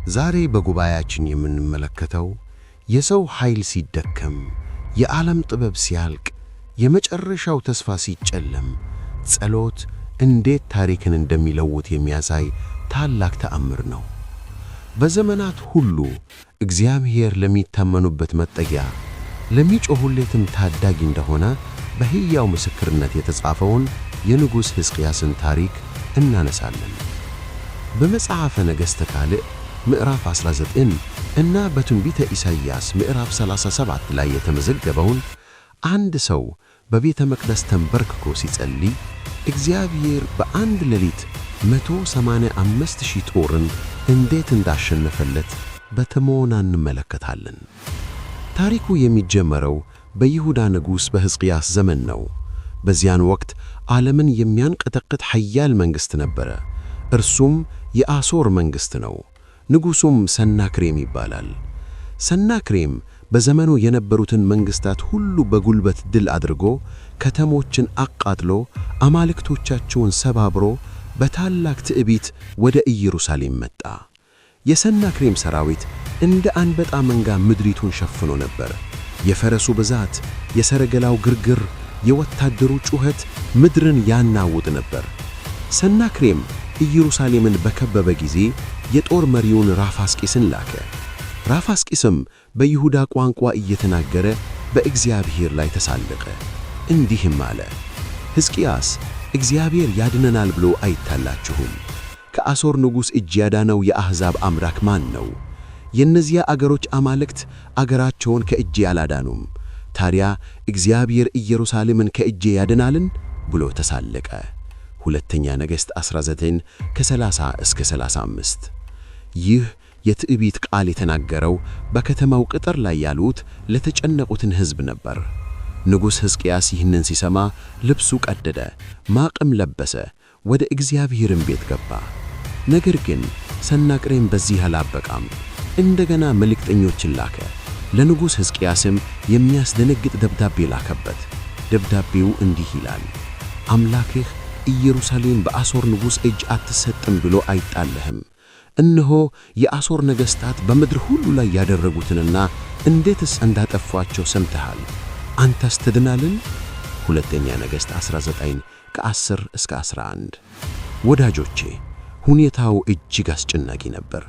ዛሬ በጉባኤያችን የምንመለከተው የሰው ኃይል ሲደከም፣ የዓለም ጥበብ ሲያልቅ፣ የመጨረሻው ተስፋ ሲጨለም ጸሎት እንዴት ታሪክን እንደሚለውጥ የሚያሳይ ታላቅ ተአምር ነው። በዘመናት ሁሉ እግዚአብሔር ለሚታመኑበት መጠጊያ፣ ለሚጮኹለትም ታዳጊ እንደሆነ በሕያው ምስክርነት የተጻፈውን የንጉሥ ሕዝቅያስን ታሪክ እናነሳለን። በመጽሐፈ ነገሥት ካልዕ ምዕራፍ 19 እና በትንቢተ ኢሳይያስ ምዕራፍ 37 ላይ የተመዘገበውን አንድ ሰው በቤተ መቅደስ ተንበርክኮ ሲጸልይ እግዚአብሔር በአንድ ሌሊት 185,000 ጦርን እንዴት እንዳሸነፈለት በጥሞና እንመለከታለን። ታሪኩ የሚጀመረው በይሁዳ ንጉሥ በሕዝቅያስ ዘመን ነው። በዚያን ወቅት ዓለምን የሚያንቀጠቅጥ ኃያል መንግሥት ነበረ። እርሱም የአሦር መንግሥት ነው። ንጉሡም ሰናክሬም ይባላል። ሰናክሬም በዘመኑ የነበሩትን መንግሥታት ሁሉ በጉልበት ድል አድርጎ ከተሞችን አቃጥሎ አማልክቶቻቸውን ሰባብሮ በታላቅ ትዕቢት ወደ ኢየሩሳሌም መጣ። የሰናክሬም ሰራዊት እንደ አንበጣ መንጋ ምድሪቱን ሸፍኖ ነበር። የፈረሱ ብዛት፣ የሰረገላው ግርግር፣ የወታደሩ ጩኸት ምድርን ያናውጥ ነበር። ሰናክሬም ኢየሩሳሌምን በከበበ ጊዜ የጦር መሪውን ራፋስቂስን ላከ። ራፋስቂስም በይሁዳ ቋንቋ እየተናገረ በእግዚአብሔር ላይ ተሳለቀ። እንዲህም አለ፣ ሕዝቅያስ እግዚአብሔር ያድነናል ብሎ አይታላችሁም? ከአሦር ንጉሥ እጅ ያዳነው የአሕዛብ አምላክ ማን ነው? የእነዚያ አገሮች አማልክት አገራቸውን ከእጄ አላዳኑም። ታዲያ እግዚአብሔር ኢየሩሳሌምን ከእጄ ያድናልን? ብሎ ተሳለቀ። ሁለተኛ ነገሥት 19 ከ30 እስከ 35። ይህ የትዕቢት ቃል የተናገረው በከተማው ቅጥር ላይ ያሉት ለተጨነቁትን ሕዝብ ነበር። ንጉሥ ሕዝቅያስ ይህንን ሲሰማ ልብሱ ቀደደ፣ ማቅም ለበሰ፣ ወደ እግዚአብሔርም ቤት ገባ። ነገር ግን ሰናክሬም በዚህ አላበቃም። እንደገና መልእክተኞችን ላከ። ለንጉሥ ሕዝቅያስም የሚያስደነግጥ ደብዳቤ ላከበት። ደብዳቤው እንዲህ ይላል፣ አምላክህ ኢየሩሳሌም በአሦር ንጉሥ እጅ አትሰጥም ብሎ አይጣልህም። እነሆ የአሦር ነገሥታት በምድር ሁሉ ላይ ያደረጉትንና እንዴትስ እንዳጠፏቸው ሰምተሃል። አንተስ ትድናልን? ሁለተኛ ነገሥት 19 ከ10 እስከ 11። ወዳጆቼ፣ ሁኔታው እጅግ አስጨናቂ ነበር።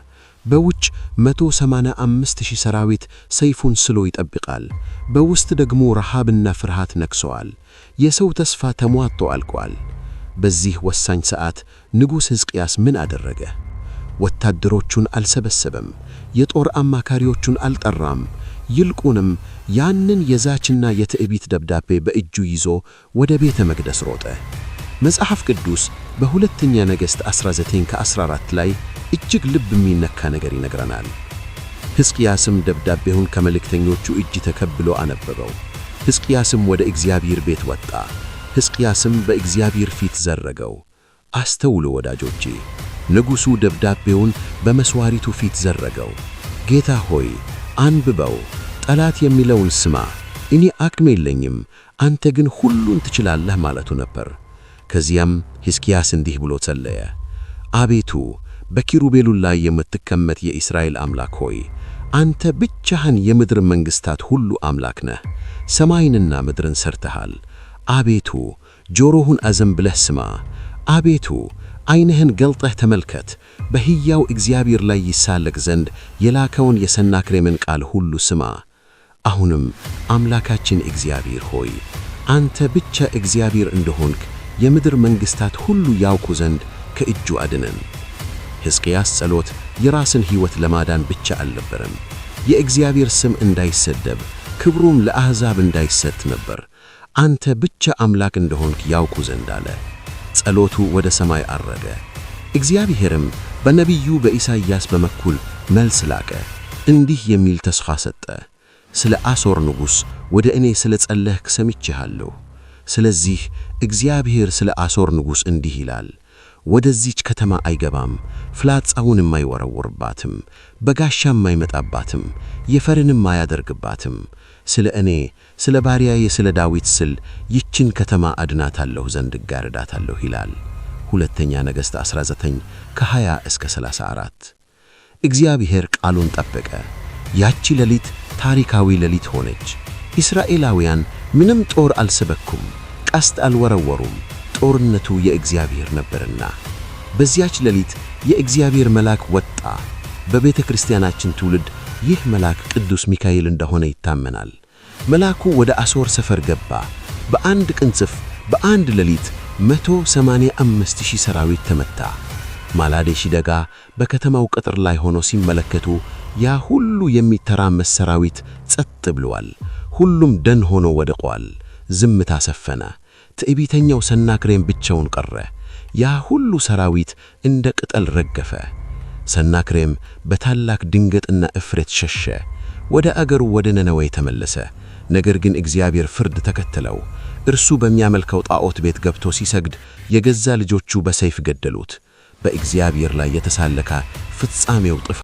በውጭ 185,000 ሰራዊት ሰይፉን ስሎ ይጠብቃል። በውስጥ ደግሞ ረሃብና ፍርሃት ነግሰዋል። የሰው ተስፋ ተሟጦ አልቋል። በዚህ ወሳኝ ሰዓት ንጉሥ ሕዝቅያስ ምን አደረገ? ወታደሮቹን አልሰበሰበም፣ የጦር አማካሪዎቹን አልጠራም። ይልቁንም ያንን የዛችና የትዕቢት ደብዳቤ በእጁ ይዞ ወደ ቤተ መቅደስ ሮጠ። መጽሐፍ ቅዱስ በሁለተኛ ነገሥት 19 ከ14 ላይ እጅግ ልብ የሚነካ ነገር ይነግረናል። ሕዝቅያስም ደብዳቤውን ከመልእክተኞቹ እጅ ተቀብሎ አነበበው። ሕዝቅያስም ወደ እግዚአብሔር ቤት ወጣ። ሕዝቅያስም በእግዚአብሔር ፊት ዘረገው። አስተውሉ ወዳጆቼ፣ ንጉሡ ደብዳቤውን በመሥዋዕቱ ፊት ዘረገው። ጌታ ሆይ አንብበው፣ ጠላት የሚለውን ስማ። እኔ አቅም የለኝም፣ አንተ ግን ሁሉን ትችላለህ ማለቱ ነበር። ከዚያም ሕዝቅያስ እንዲህ ብሎ ጸለየ፣ አቤቱ በኪሩቤሉ ላይ የምትቀመጥ የእስራኤል አምላክ ሆይ አንተ ብቻህን የምድር መንግሥታት ሁሉ አምላክ ነህ። ሰማይንና ምድርን ሰርተሃል። አቤቱ ጆሮህን አዘንብለህ ስማ። አቤቱ ዓይንህን ገልጠህ ተመልከት። በሕያው እግዚአብሔር ላይ ይሳለቅ ዘንድ የላከውን የሰናክሬምን ቃል ሁሉ ስማ። አሁንም አምላካችን እግዚአብሔር ሆይ አንተ ብቻ እግዚአብሔር እንደሆንክ የምድር መንግሥታት ሁሉ ያውቁ ዘንድ ከእጁ አድነን። ሕዝቅያስ ጸሎት የራስን ሕይወት ለማዳን ብቻ አልነበረም። የእግዚአብሔር ስም እንዳይሰደብ፣ ክብሩም ለአሕዛብ እንዳይሰጥ ነበር። አንተ ብቻ አምላክ እንደሆንክ ያውቁ ዘንድ አለ። ጸሎቱ ወደ ሰማይ አረገ። እግዚአብሔርም በነቢዩ በኢሳይያስ በኩል መልስ ላከ። እንዲህ የሚል ተስፋ ሰጠ፣ ስለ አሦር ንጉሥ ወደ እኔ ስለ ጸለይክ ሰምቼሃለሁ። ስለዚህ እግዚአብሔር ስለ አሦር ንጉሥ እንዲህ ይላል፣ ወደዚች ከተማ አይገባም፣ ፍላጻውንም አይወረውርባትም፣ በጋሻም አይመጣባትም፣ የፈርንም አያደርግባትም። ስለ እኔ ስለ ባሪያዬ ስለ ዳዊት ስል ይችን ከተማ አድናታለሁ ዘንድ እጋርዳታለሁ ይላል። ሁለተኛ ነገሥት 19 ከ20 እስከ 34። እግዚአብሔር ቃሉን ጠበቀ። ያቺ ሌሊት ታሪካዊ ሌሊት ሆነች። እስራኤላውያን ምንም ጦር አልሰበኩም፣ ቀስት አልወረወሩም። ጦርነቱ የእግዚአብሔር ነበርና። በዚያች ሌሊት የእግዚአብሔር መልአክ ወጣ። በቤተ ክርስቲያናችን ትውልድ ይህ መልአክ ቅዱስ ሚካኤል እንደሆነ ይታመናል። መልአኩ ወደ አሦር ሰፈር ገባ። በአንድ ቅንጽፍ በአንድ ሌሊት 185,000 ሰራዊት ተመታ። ማላዴ ሲደጋ በከተማው ቅጥር ላይ ሆኖ ሲመለከቱ ያ ሁሉ የሚተራመስ ሰራዊት ጸጥ ብሏል። ሁሉም ደን ሆኖ ወድቋል። ዝምታ ሰፈነ። ትዕቢተኛው ሰናክሬም ብቻውን ቀረ። ያ ሁሉ ሰራዊት እንደ ቅጠል ረገፈ። ሰናክሬም በታላቅ ድንገትና እፍረት ሸሸ። ወደ አገሩ ወደ ነነዌ ተመለሰ። ነገር ግን እግዚአብሔር ፍርድ ተከተለው። እርሱ በሚያመልከው ጣዖት ቤት ገብቶ ሲሰግድ የገዛ ልጆቹ በሰይፍ ገደሉት። በእግዚአብሔር ላይ የተሳለከ ፍጻሜው ጥፋት